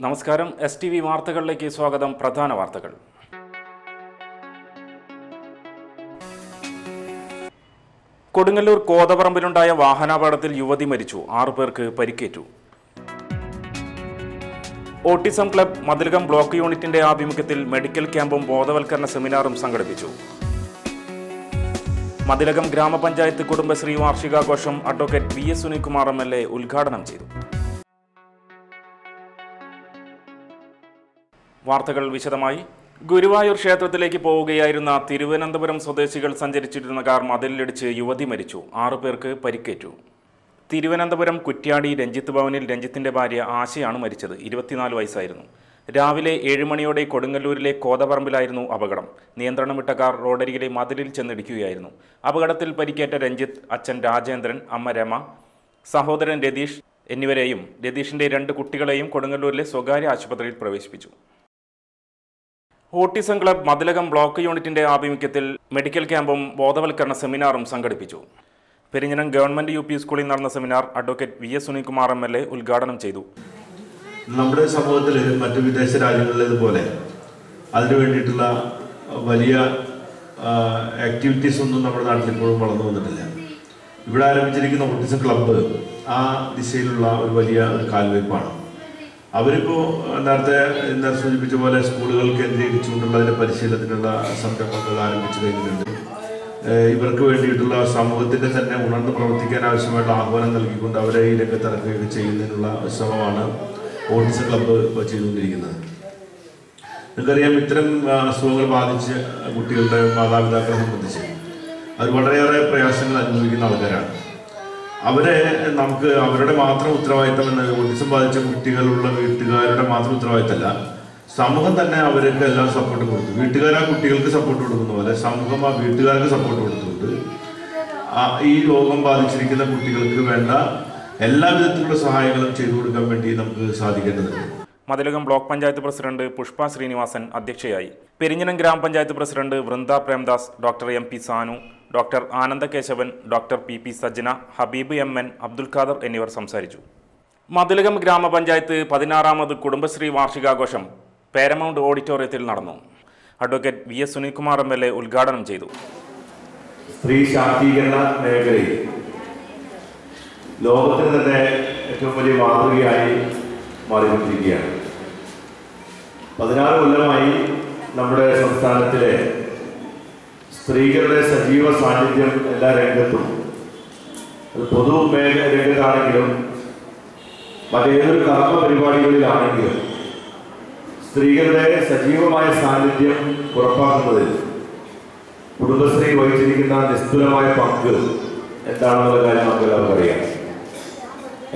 നമസ്കാരം. STV വാർത്തകളിലേക്ക് സ്വാഗതം. പ്രധാന വാർത്തകൾ. കൊടുങ്ങല്ലൂർ കോതപറമ്പിലുണ്ടായ വാഹനാപകടത്തിൽ യുവതി മരിച്ചു. 6 പേർക്ക് പരിക്കേറ്റു. ഓട്ടിസം ക്ലബ് മതിലകം ബ്ലോക്ക് യൂണിറ്റിന്റെ ആഭിമുഖ്യത്തിൽ മെഡിക്കൽ ക്യാമ്പും ബോധവൽക്കരണ സെമിനാറും സംഘടിപ്പിച്ചു. മതിലകം ഗ്രാമപഞ്ചായത്ത് കുടുംബശ്രീ വാർഷികാഘോഷം അഡ്വക്കേറ്റ് VS സുനിൽകുമാർ MLA ഉദ്ഘാടനം ചെയ്തു. വാർത്തകൾ വിശദമായി. ഗുരുവായൂർ ക്ഷേത്രത്തിലേക്ക് പോവുകയായിരുന്ന തിരുവനന്തപുരം സ്വദേശികൾ സഞ്ചരിച്ചിരുന്ന കാർ മതിലിടിച്ച് യുവതി മരിച്ചു. 6 പേർക്ക് പരിക്കേറ്റു. തിരുവനന്തപുരം കുറ്റ്യാടി രഞ്ജിത്ത് ഭവനിൽ രഞ്ജിത്തിന്റെ ഭാര്യ ആശയാണ് മരിച്ചത്. 24 വയസ്സായിരുന്നു. രാവിലെ 7 മണിയോടെ കൊടുങ്ങല്ലൂരിലെ കോതപറമ്പിലായിരുന്നു അപകടം. നിയന്ത്രണം വിട്ട കാർ റോഡരികിലെ മതിലിൽ ചെന്നിടിക്കുകയായിരുന്നു. അപകടത്തിൽ പരിക്കേറ്റ രഞ്ജിത്ത്, അച്ഛൻ രാജേന്ദ്രൻ, അമ്മ രമ, സഹോദരൻ രതീഷ് എന്നിവരെയും രതീഷിന്റെ 2 കുട്ടികളെയും കൊടുങ്ങല്ലൂരിലെ സ്വകാര്യ ആശുപത്രിയിൽ പ്രവേശിപ്പിച്ചു. ഓട്ടിസം ക്ലബ് മതിലകം ബ്ലോക്ക് യൂണിറ്റിന്റെ ആഭിമുഖ്യത്തിൽ മെഡിക്കൽ ക്യാമ്പും ബോധവൽക്കരണ സെമിനാറും സംഘടിപ്പിച്ചു. പെരിഞ്ഞനം ഗവൺമെന്റ് UP സ്കൂളിൽ നടന്ന seminar advocate VS Sunilkumar MLA ഉദ്ഘാടനം ചെയ്തു. നമ്മുടെ സമൂഹത്തിൽ മറ്റു വിദേശ രാജ്യങ്ങളിലേതുപോലെ അതിനു വേണ്ടിയിട്ടുള്ള വലിയ ആക്ടിവിറ്റീസ് ഒന്നും നമ്മുടെ നാട്ടിൽ ഇപ്പോഴും വളർന്നു വന്നിട്ടില്ല. ഇവിടെ ആരംഭിച്ചിരിക്കുന്ന ഓട്ടിസം ക്ലബ്ബ് ആ ദിശയിലുള്ള ഒരു വലിയ കാൽവയ്പ്പാണ്. അവരിപ്പോൾ നേരത്തെ സൂചിപ്പിച്ച പോലെ സ്കൂളുകൾ കേന്ദ്രീകരിച്ചുകൊണ്ടുള്ള അതിൻ്റെ പരിശീലനത്തിനുള്ള സംരംഭങ്ങൾ ആരംഭിച്ചു കഴിഞ്ഞിട്ടുണ്ട്. ഇവർക്ക് വേണ്ടിയിട്ടുള്ള സമൂഹത്തിൻ്റെ തന്നെ ഉണർന്ന് പ്രവർത്തിക്കാൻ ആവശ്യമായിട്ടുള്ള ആഹ്വാനം നൽകിക്കൊണ്ട് അവരെ ഈ രംഗത്തിറക്കുകയൊക്കെ ചെയ്യുന്നതിനുള്ള ശ്രമമാണ് ഓട്ടിസം ക്ലബ്ബ് ഇപ്പോൾ ചെയ്തുകൊണ്ടിരിക്കുന്നത്. നിങ്ങൾക്കറിയാം, ഇത്തരം അസുഖങ്ങൾ ബാധിച്ച് കുട്ടികളുടെ മാതാപിതാക്കളെ സംബന്ധിച്ച് അവർ വളരെയേറെ പ്രയാസങ്ങൾ അനുഭവിക്കുന്ന ആൾക്കാരാണ്. അവരെ നമുക്ക് അവരുടെ മാത്രം ഉത്തരവാദിത്തം എന്നത് ഓട്ടിസം ബാധിച്ച കുട്ടികളുള്ള വീട്ടുകാരുടെ മാത്രം ഉത്തരവാദിത്തമല്ല, സമൂഹം തന്നെ അവർക്ക് എല്ലാം സപ്പോർട്ട് കൊടുത്തു. വീട്ടുകാർ ആ കുട്ടികൾക്ക് സപ്പോർട്ട് കൊടുക്കുന്ന പോലെ സമൂഹം ആ വീട്ടുകാർക്ക് സപ്പോർട്ട് കൊടുത്തുകൊണ്ട് ഈ രോഗം ബാധിച്ചിരിക്കുന്ന കുട്ടികൾക്ക് വേണ്ട എല്ലാ വിധത്തിലുള്ള സഹായങ്ങളും ചെയ്തു കൊടുക്കാൻ വേണ്ടി നമുക്ക് സാധിക്കേണ്ടതുണ്ട്. മതിലകം ബ്ലോക്ക് പഞ്ചായത്ത് പ്രസിഡന്റ് പുഷ്പ ശ്രീനിവാസൻ അധ്യക്ഷയായി. പെരിഞ്ഞനം ഗ്രാമപഞ്ചായത്ത് president Vrinda Premdas, doctor MP Sanu, doctor Anandakesavan, doctor PP Sajjana, Habeeb MN, Abdul Khader എന്നിവർ സംസാരിച്ചു. മതിലകം ഗ്രാമപഞ്ചായത്ത് 16ാമത് കുടുംബശ്രീ വാർഷികാഘോഷം പാരമൗണ്ട് ഓഡിറ്റോറിയത്തിൽ നടന്നു. അഡ്വക്കേറ്റ് VS സുനിൽകുമാർ MLA ഉദ്ഘാടനം ചെയ്തു. സ്ത്രീ ശാക്തീകരണ മേഖലയിൽ ലോകത്തിന് തന്നെ ഏറ്റവും വലിയ മാതൃകയായി മാറിക്കൊണ്ടിരിക്കുകയാണ്. 16 കൊല്ലമായി നമ്മുടെ സംസ്ഥാനത്തിലെ സ്ത്രീകളുടെ സജീവ സാന്നിധ്യം എല്ലാ രംഗത്തും, അത് പൊതു രംഗത്താണെങ്കിലും മറ്റേതൊരു കർമ്മ പരിപാടികളിലാണെങ്കിലും സ്ത്രീകളുടെ സജീവമായ സാന്നിധ്യം ഉറപ്പാക്കുന്നതിൽ കുടുംബശ്രീ വഹിച്ചിരിക്കുന്ന നിസ്തുലമായ പങ്ക് എന്താണെന്നുള്ള കാര്യം നമുക്കെല്ലാവർക്കും അറിയാം.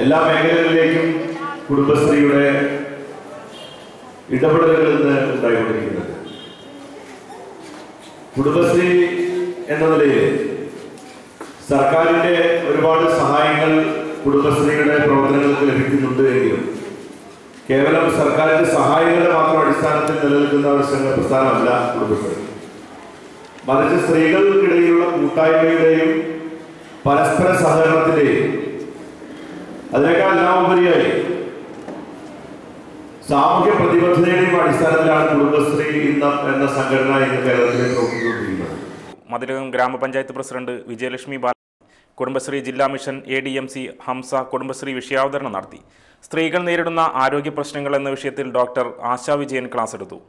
എല്ലാ മേഖലകളിലേക്കും കുടുംബശ്രീയുടെ ഇടപെടലുകൾ ഇന്ന് ഉണ്ടായിക്കൊണ്ടിരിക്കുന്നത്. കുടുംബശ്രീ എന്ന നിലയിൽ സർക്കാരിൻ്റെ ഒരുപാട് സഹായങ്ങൾ കുടുംബശ്രീയുടെ പ്രവർത്തനങ്ങൾക്ക് ലഭിക്കുന്നുണ്ട് എങ്കിലും കേവലം സർക്കാരിൻ്റെ സഹായങ്ങളുടെ മാത്രം അടിസ്ഥാനത്തിൽ നിലനിൽക്കുന്ന ഒരു പ്രസ്ഥാനമല്ല കുടുംബശ്രീ. മറിച്ച് സ്ത്രീകൾക്കിടയിലുള്ള കൂട്ടായ്മയുടെയും പരസ്പര സഹകരണത്തിൻ്റെയും അതിനേക്കാൾ എല്ലാം ഉപരിയായി സാമൂഹ്യ പ്രതിബദ്ധതയുടെയും അടിസ്ഥാനത്തിലാണ് കുടുംബശ്രീ എന്ന സംഘടന ഇന്ന് കേരളത്തിലെ പ്രവർത്തിച്ചുകൊണ്ടിരിക്കുന്നത്. മതിലകം ഗ്രാമപഞ്ചായത്ത് പ്രസിഡന്റ് വിജയലക്ഷ്മി ബാല, കുടുംബശ്രീ ജില്ലാ മിഷൻ ADMC ഹംസ കുടുംബശ്രീ വിഷയാവതരണം നടത്തി. സ്ത്രീകൾ നേരിടുന്ന ആരോഗ്യ പ്രശ്നങ്ങൾ എന്ന വിഷയത്തിൽ ഡോക്ടർ ആശാ വിജയൻ ക്ലാസ് എടുത്തു.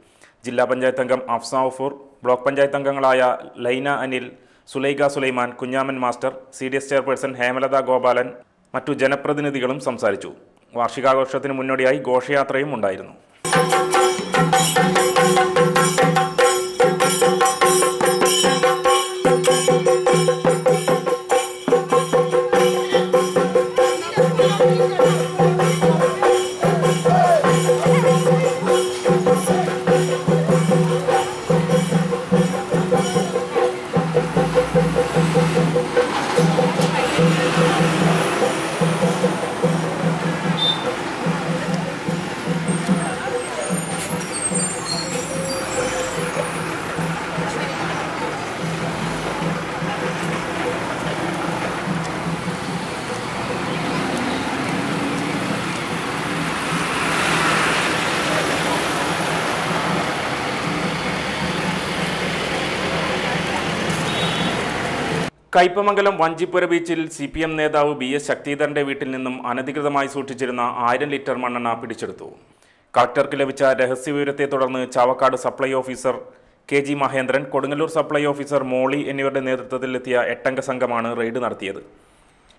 ജില്ലാ പഞ്ചായത്ത് അംഗം അഫ്സ ഒഫൂർ, ബ്ലോക്ക് പഞ്ചായത്ത് അംഗങ്ങളായ Laina Anil, Sulaikha Sulaiman, Kunhaman master, CDS chairperson Hemalatha Gopalan, മറ്റു ജനപ്രതിനിധികളും സംസാരിച്ചു. വാർഷികാഘോഷത്തിന് മുന്നോടിയായി ഘോഷയാത്രയും ഉണ്ടായിരുന്നു. കയ്പമംഗലം വഞ്ചിപ്പുര ബീച്ചിൽ CPM നേതാവ് BS ശക്തിധരന്റെ വീട്ടിൽ നിന്നും അനധികൃതമായി സൂക്ഷിച്ചിരുന്ന 1000 ലിറ്റർ മണ്ണെണ്ണ പിടിച്ചെടുത്തു. കളക്ടർക്ക് ലഭിച്ച രഹസ്യവിവരത്തെ തുടർന്ന് Chavakkad supply officer KG Mahendran, Kodungallur supply officer Molly എന്നിവരുടെ നേതൃത്വത്തിലെത്തിയ 8-അംഗ സംഘമാണ് റെയ്ഡ് നടത്തിയത്.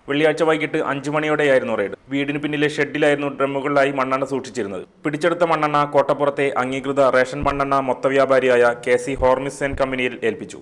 വെള്ളിയാഴ്ച വൈകിട്ട് 5 മണിയോടെയായിരുന്നു റെയ്ഡ്. വീടിന് പിന്നിലെ ഷെഡിലായിരുന്നു ഡ്രമ്മുകളിലായി മണ്ണെണ്ണ സൂക്ഷിച്ചിരുന്നത്. പിടിച്ചെടുത്ത മണ്ണെണ്ണ കോട്ടപ്പുറത്തെ അംഗീകൃത റേഷൻ മണ്ണെണ്ണ മൊത്തവ്യാപാരിയായ KC ഹോർമിസ് ആൻഡ് കമ്പനിയിൽ ഏൽപ്പിച്ചു.